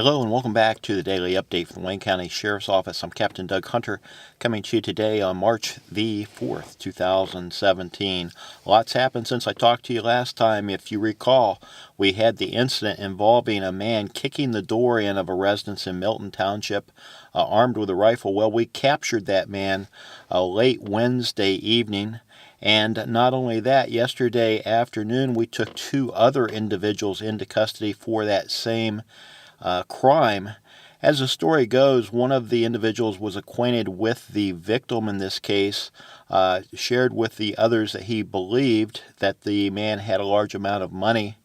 Hello and welcome back to the Daily Update from the Wayne County Sheriff's Office. I'm Captain Doug Hunter, coming to you today on March the 4th, 2017. Lots happened since I talked to you last time. If you recall, we had the incident involving a man kicking the door in of a residence in Milton Township, armed with a rifle. Well, we captured that man late Wednesday evening. And not only that, yesterday afternoon we took two other individuals into custody for that same crime. As the story goes, one of the individuals was acquainted with the victim in this case, shared with the others that he believed that the man had a large amount of money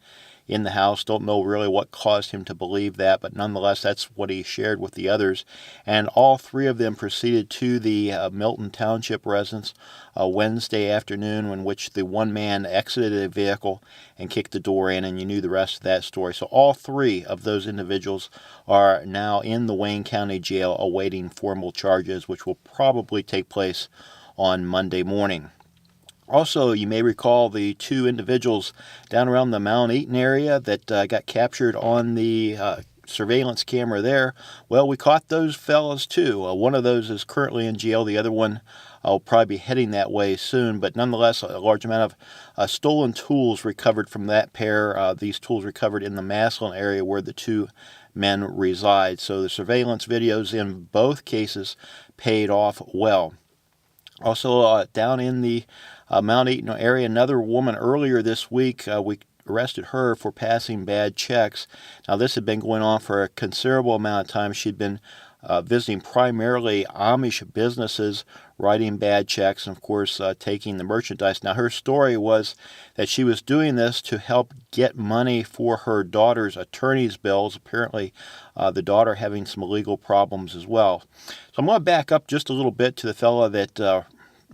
in the house. Don't know really what caused him to believe that, but nonetheless, that's what he shared with the others. And all three of them proceeded to the Milton Township residence Wednesday afternoon, in which the one man exited a vehicle and kicked the door in, and you knew the rest of that story. So all three of those individuals are now in the Wayne County Jail awaiting formal charges, which will probably take place on Monday morning. Also, you may recall the two individuals down around the Mount Eaton area that got captured on the surveillance camera there. Well, we caught those fellas too. One of those is currently in jail. The other one will probably be heading that way soon. But nonetheless, a large amount of stolen tools recovered from that pair. These tools recovered in the Massillon area where the two men reside. So the surveillance videos in both cases paid off well. Also, down in the Mount Eaton area, another woman earlier this week, we arrested her for passing bad checks. Now, this had been going on for a considerable amount of time. She'd been visiting primarily Amish businesses, writing bad checks, and of course taking the merchandise. Now, her story was that she was doing this to help get money for her daughter's attorney's bills, apparently the daughter having some legal problems as well. So I'm going to back up just a little bit to the fellow that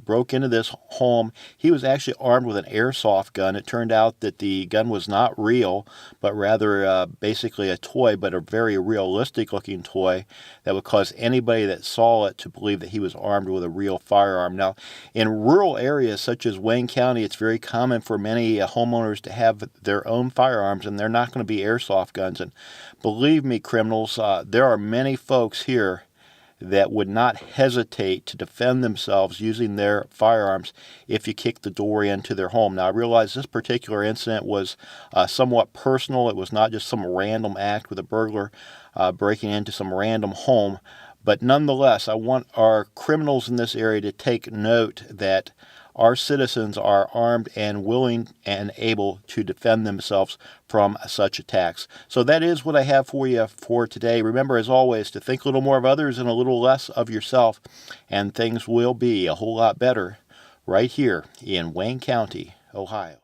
broke into this home. He was actually armed with an airsoft gun. It turned out that the gun was not real, but rather basically a toy, but a very realistic looking toy that would cause anybody that saw it to believe that he was armed with a real firearm. Now, in rural areas such as Wayne County, it's very common for many homeowners to have their own firearms, and they're not going to be airsoft guns. And believe me, criminals, there are many folks here that would not hesitate to defend themselves using their firearms if you kick the door into their home. Now, I realize this particular incident was somewhat personal. It was not just some random act with a burglar breaking into some random home. But nonetheless, I want our criminals in this area to take note that our citizens are armed and willing and able to defend themselves from such attacks. So that is what I have for you for today. Remember, as always, to think a little more of others and a little less of yourself, and things will be a whole lot better right here in Wayne County, Ohio.